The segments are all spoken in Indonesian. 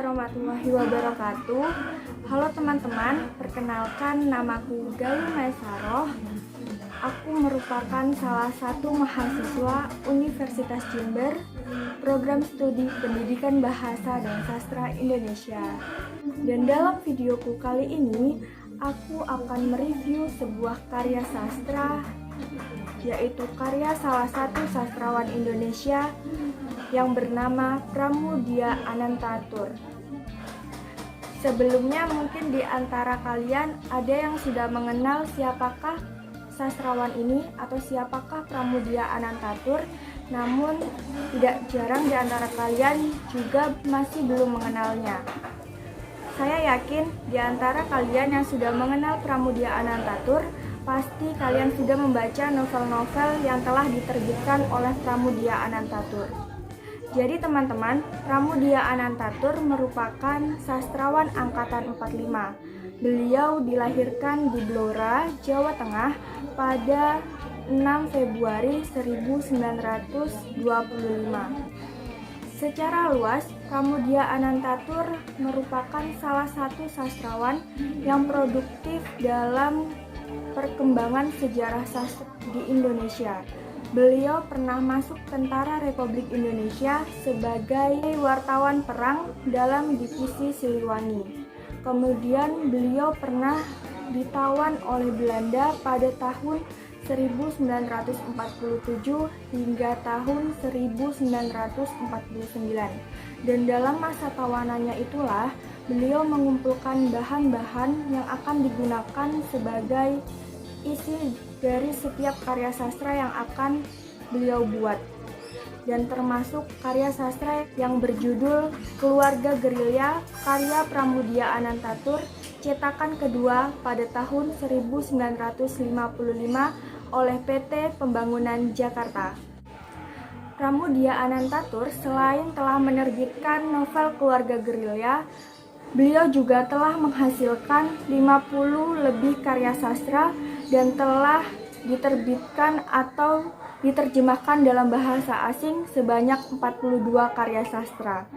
warahmatullahi wabarakatuh. Halo teman-teman, perkenalkan namaku Galuh Maesaroh. Aku merupakan salah satu mahasiswa Universitas Jember, program studi Pendidikan Bahasa dan Sastra Indonesia. Dan dalam videoku kali ini, aku akan mereview sebuah karya sastra, yaitu karya salah satu sastrawan Indonesia yang bernama Pramoedya Anantatur. Sebelumnya mungkin di antara kalian ada yang sudah mengenal siapakah sastrawan ini atau siapakah Pramoedya Anantatur, namun tidak jarang di antara kalian juga masih belum mengenalnya. Saya yakin di antara kalian yang sudah mengenal Pramoedya Anantatur, pasti kalian sudah membaca novel-novel yang telah diterbitkan oleh Pramoedya Anantatur. Jadi teman-teman, Pramoedya Anantatur merupakan sastrawan angkatan 45. Beliau dilahirkan di Blora, Jawa Tengah pada 6 Februari 1925. Secara luas, Pramoedya Anantatur merupakan salah satu sastrawan yang produktif dalam perkembangan sejarah sastra di Indonesia. Beliau pernah masuk Tentara Republik Indonesia sebagai wartawan perang dalam divisi Siliwangi. Kemudian beliau pernah ditawan oleh Belanda pada tahun 1947 hingga tahun 1949. Dan dalam masa tawanannya itulah beliau mengumpulkan bahan-bahan yang akan digunakan sebagai isi dari setiap karya sastra yang akan beliau buat, dan termasuk karya sastra yang berjudul Keluarga Gerilya karya Pramoedya Anantatur, cetakan kedua pada tahun 1955 oleh PT Pembangunan Jakarta. Pramoedya Anantatur selain telah menerbitkan novel Keluarga Gerilya, beliau juga telah menghasilkan 50 lebih karya sastra dan telah diterbitkan atau diterjemahkan dalam bahasa asing sebanyak 42 karya sastra.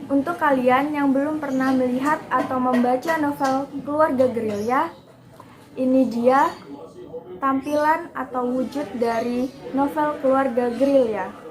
Untuk kalian yang belum pernah melihat atau membaca novel Keluarga Gerilya, ini dia tampilan atau wujud dari novel Keluarga Gerilya.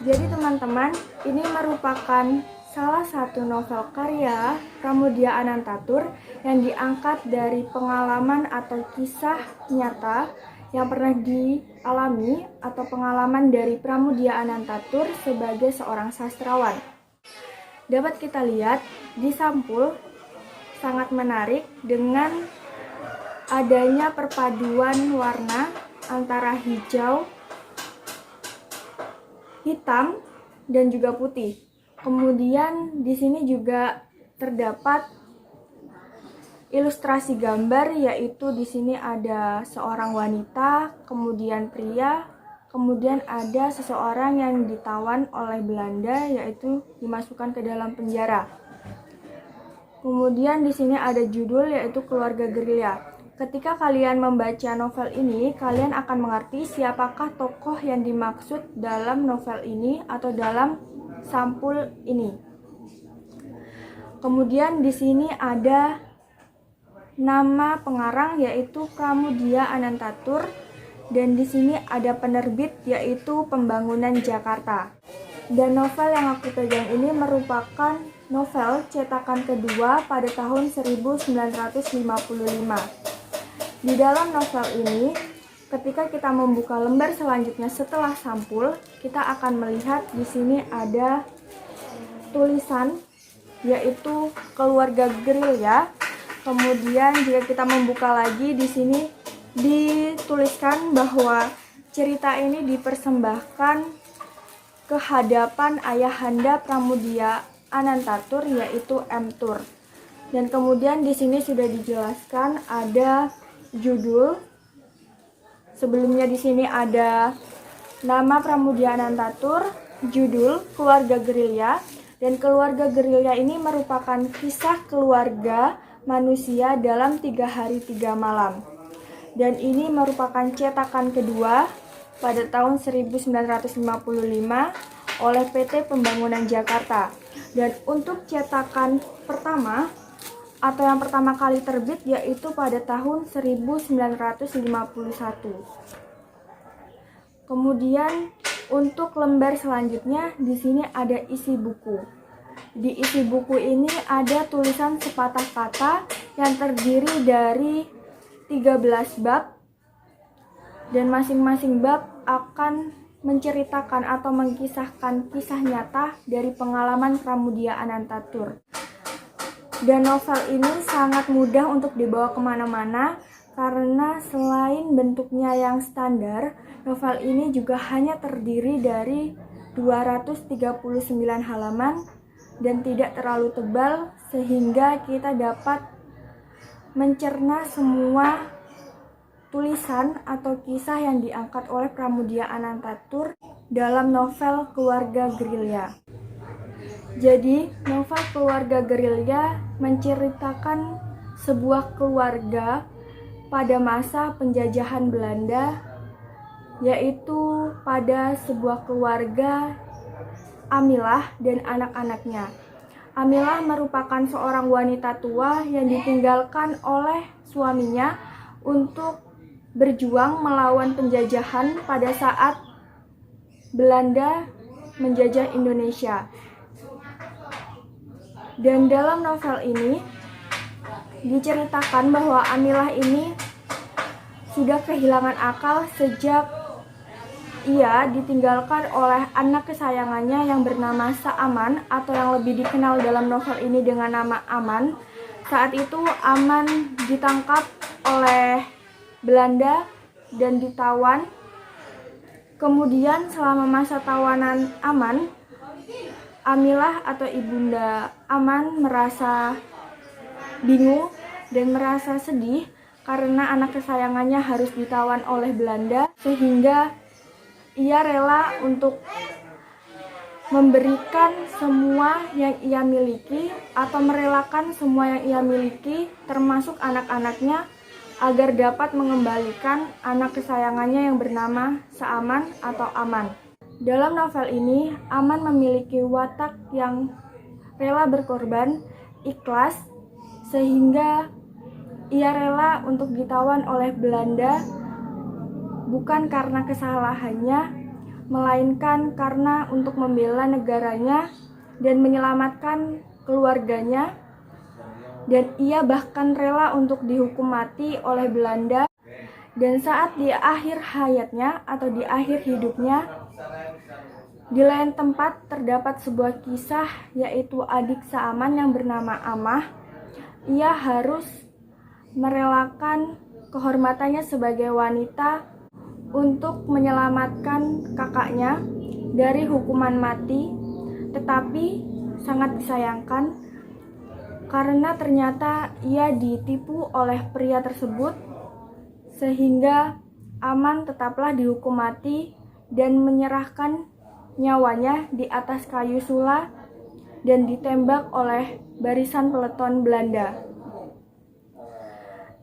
Jadi teman-teman, ini merupakan salah satu novel karya Pramoedya Anantatur yang diangkat dari pengalaman atau kisah nyata yang pernah dialami atau pengalaman dari Pramoedya Anantatur sebagai seorang sastrawan. Dapat kita lihat di sampul sangat menarik dengan adanya perpaduan warna antara hijau, hitam, dan juga putih. Kemudian di sini juga terdapat ilustrasi gambar, yaitu di sini ada seorang wanita, kemudian pria, kemudian ada seseorang yang ditawan oleh Belanda, yaitu dimasukkan ke dalam penjara. Kemudian di sini ada judul, yaitu Keluarga Gerilya. Ketika kalian membaca novel ini, kalian akan mengerti siapakah tokoh yang dimaksud dalam novel ini atau dalam sampul ini. Kemudian di sini ada nama pengarang, yaitu Pramoedya Anantatur, dan di sini ada penerbit, yaitu Pembangunan Jakarta. Dan novel yang aku pegang ini merupakan novel cetakan kedua pada tahun 1955. Di dalam novel ini, ketika kita membuka lembar selanjutnya setelah sampul, kita akan melihat di sini ada tulisan, yaitu Keluarga Gerilya. Kemudian jika kita membuka lagi, di sini dituliskan bahwa cerita ini dipersembahkan ke hadapan ayahanda Pramoedya Anantatur, yaitu M. Tur. Dan kemudian di sini sudah dijelaskan ada judul. Sebelumnya di sini ada nama Pramoedya Anantatur, judul Keluarga Gerilya, dan Keluarga Gerilya ini merupakan kisah keluarga manusia dalam 3 hari 3 malam. Dan ini merupakan cetakan kedua pada tahun 1955 oleh PT Pembangunan Jakarta. Dan untuk cetakan pertama atau yang pertama kali terbit yaitu pada tahun 1951. Kemudian untuk lembar selanjutnya di sini ada isi buku. Di isi buku ini ada tulisan sepatah kata yang terdiri dari 13 bab, dan masing-masing bab akan menceritakan atau mengkisahkan kisah nyata dari pengalaman Pramudia Anantatur. Dan novel ini sangat mudah untuk dibawa kemana-mana karena selain bentuknya yang standar, novel ini juga hanya terdiri dari 239 halaman dan tidak terlalu tebal sehingga kita dapat mencerna semua tulisan atau kisah yang diangkat oleh Pramudia Anantatur dalam novel Keluarga Gerilya. Jadi, novel Keluarga Gerilya menceritakan sebuah keluarga pada masa penjajahan Belanda, yaitu pada sebuah keluarga Amilah dan anak-anaknya. Amilah merupakan seorang wanita tua yang ditinggalkan oleh suaminya untuk berjuang melawan penjajahan pada saat Belanda menjajah Indonesia. Dan dalam novel ini diceritakan bahwa Amilah ini sudah kehilangan akal sejak ia ditinggalkan oleh anak kesayangannya yang bernama Saaman atau yang lebih dikenal dalam novel ini dengan nama Aman. Saat itu Aman ditangkap oleh Belanda dan ditawan. Kemudian selama masa tawanan Aman, Amilah atau ibunda Aman merasa bingung dan merasa sedih karena anak kesayangannya harus ditawan oleh Belanda, sehingga ia rela untuk memberikan semua yang ia miliki atau merelakan semua yang ia miliki termasuk anak-anaknya agar dapat mengembalikan anak kesayangannya yang bernama Saaman atau Aman. Dalam novel ini, Aman memiliki watak yang rela berkorban, ikhlas, sehingga ia rela untuk ditawan oleh Belanda bukan karena kesalahannya, melainkan karena untuk membela negaranya dan menyelamatkan keluarganya. Dan ia bahkan rela untuk dihukum mati oleh Belanda. Dan saat di akhir hayatnya atau di akhir hidupnya, di lain tempat terdapat sebuah kisah, yaitu adik Saaman yang bernama Amah. Ia harus merelakan kehormatannya sebagai wanita untuk menyelamatkan kakaknya dari hukuman mati, tetapi sangat disayangkan karena ternyata ia ditipu oleh pria tersebut, sehingga Aman tetaplah dihukum mati dan menyerahkan nyawanya di atas kayu sula dan ditembak oleh barisan peleton Belanda.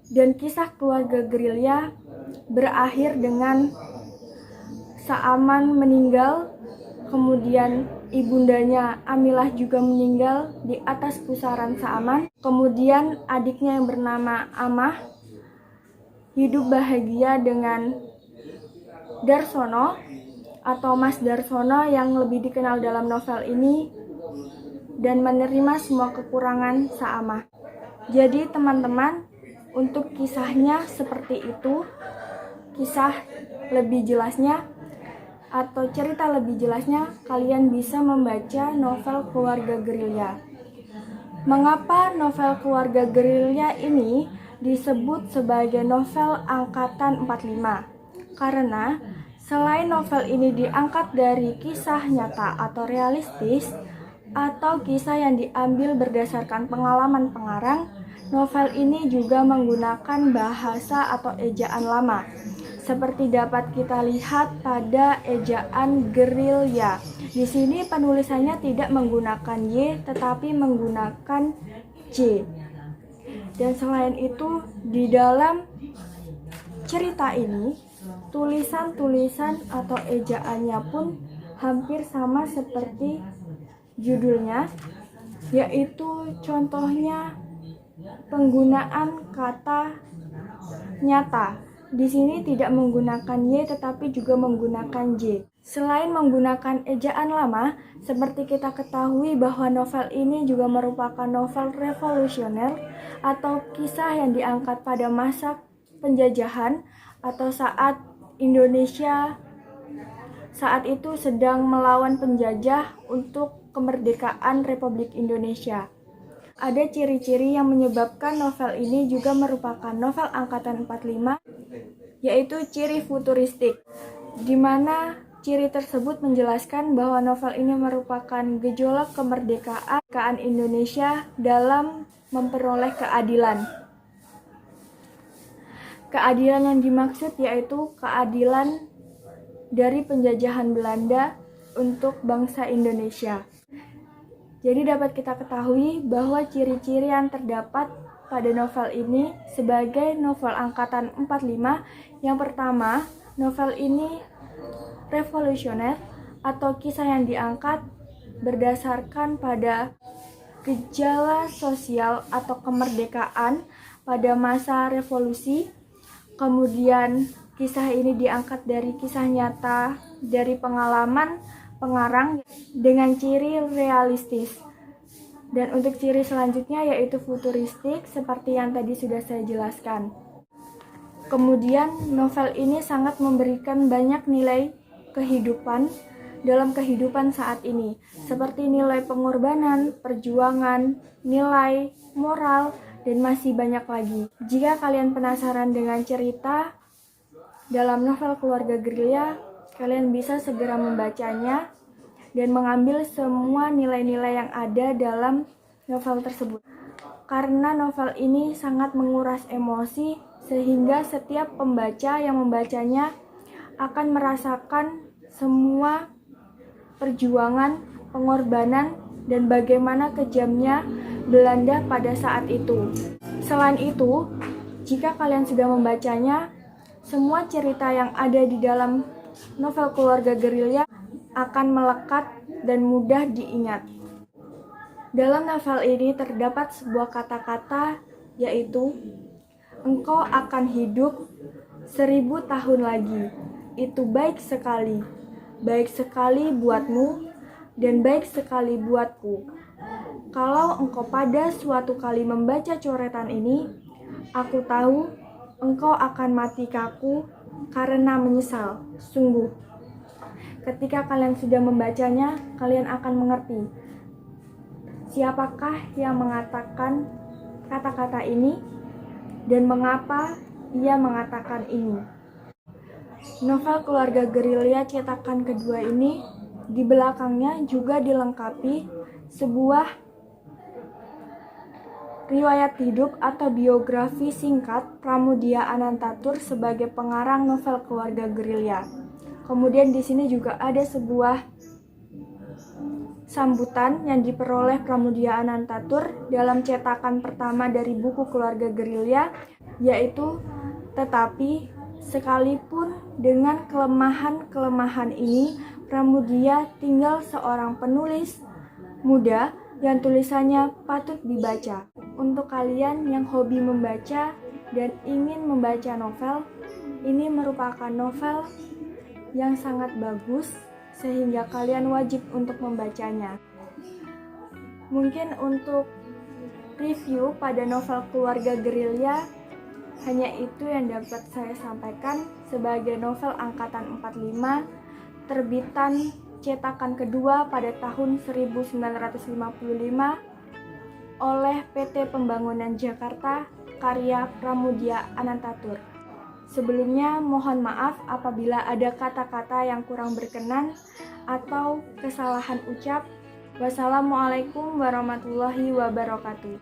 Dan kisah Keluarga Gerilya berakhir dengan Saaman meninggal, kemudian ibundanya Amilah juga meninggal di atas pusaran Saaman. Kemudian adiknya yang bernama Amah hidup bahagia dengan Darsono atau Mas Darsono yang lebih dikenal dalam novel ini dan menerima semua kekurangan Saamah. Jadi teman-teman, untuk kisahnya seperti itu. Kisah lebih jelasnya atau cerita lebih jelasnya kalian bisa membaca novel Keluarga Gerilya. Mengapa novel Keluarga Gerilya ini disebut sebagai novel angkatan 45? Karena selain novel ini diangkat dari kisah nyata atau realistis atau kisah yang diambil berdasarkan pengalaman pengarang, novel ini juga menggunakan bahasa atau ejaan lama. Seperti dapat kita lihat pada ejaan gerilya. Di sini penulisannya tidak menggunakan Y tetapi menggunakan J. Dan selain itu, di dalam cerita ini, tulisan-tulisan atau ejaannya pun hampir sama seperti judulnya, yaitu contohnya penggunaan kata nyata. Di sini tidak menggunakan Y tetapi juga menggunakan J. Selain menggunakan ejaan lama, seperti kita ketahui bahwa novel ini juga merupakan novel revolusioner atau kisah yang diangkat pada masa penjajahan atau saat Indonesia saat itu sedang melawan penjajah untuk kemerdekaan Republik Indonesia. Ada ciri-ciri yang menyebabkan novel ini juga merupakan novel angkatan 45, yaitu ciri futuristik, di mana ciri tersebut menjelaskan bahwa novel ini merupakan gejolak kemerdekaan Indonesia dalam memperoleh keadilan. Keadilan yang dimaksud yaitu keadilan dari penjajahan Belanda untuk bangsa Indonesia. Jadi dapat kita ketahui bahwa ciri-ciri yang terdapat pada novel ini sebagai novel angkatan 45, yang pertama, novel ini revolusioner atau kisah yang diangkat berdasarkan pada gejala sosial atau kemerdekaan pada masa revolusi. Kemudian kisah ini diangkat dari kisah nyata dari pengalaman pengarang dengan ciri realistis. Dan untuk ciri selanjutnya yaitu futuristik seperti yang tadi sudah saya jelaskan. Kemudian novel ini sangat memberikan banyak nilai kehidupan dalam kehidupan saat ini, seperti nilai pengorbanan, perjuangan, nilai moral, dan masih banyak lagi. Jika kalian penasaran dengan cerita dalam novel Keluarga Gerilya, kalian bisa segera membacanya dan mengambil semua nilai-nilai yang ada dalam novel tersebut. Karena novel ini sangat menguras emosi, sehingga setiap pembaca yang membacanya akan merasakan semua perjuangan, pengorbanan, dan bagaimana kejamnya Belanda pada saat itu. Selain itu, jika kalian sudah membacanya, semua cerita yang ada di dalam novel Keluarga Gerilya akan melekat dan mudah diingat. Dalam novel ini terdapat sebuah kata-kata yaitu engkau akan hidup 1000 tahun lagi. Itu baik sekali buatmu dan baik sekali buatku. Kalau engkau pada suatu kali membaca coretan ini, aku tahu engkau akan mati kaku karena menyesal. Sungguh, ketika kalian sudah membacanya, kalian akan mengerti siapakah yang mengatakan kata-kata ini dan mengapa ia mengatakan ini. Novel Keluarga Gerilya cetakan kedua ini di belakangnya juga dilengkapi sebuah riwayat hidup atau biografi singkat Pramudia Anantatur sebagai pengarang novel Keluarga Gerilya. Kemudian di sini juga ada sebuah sambutan yang diperoleh Pramudia Anantatur dalam cetakan pertama dari buku Keluarga Gerilya, yaitu tetapi sekalipun dengan kelemahan-kelemahan ini, Pramudia tinggal seorang penulis muda yang tulisannya patut dibaca. Untuk kalian yang hobi membaca dan ingin membaca novel, ini merupakan novel yang sangat bagus sehingga kalian wajib untuk membacanya. Mungkin untuk review pada novel Keluarga Gerilya hanya itu yang dapat saya sampaikan sebagai novel angkatan 45 terbitan cetakan kedua pada tahun 1955 oleh PT Pembangunan Jakarta karya Pramudia Anantatur. Sebelumnya mohon maaf apabila ada kata-kata yang kurang berkenan atau kesalahan ucap. Wassalamualaikum warahmatullahi wabarakatuh.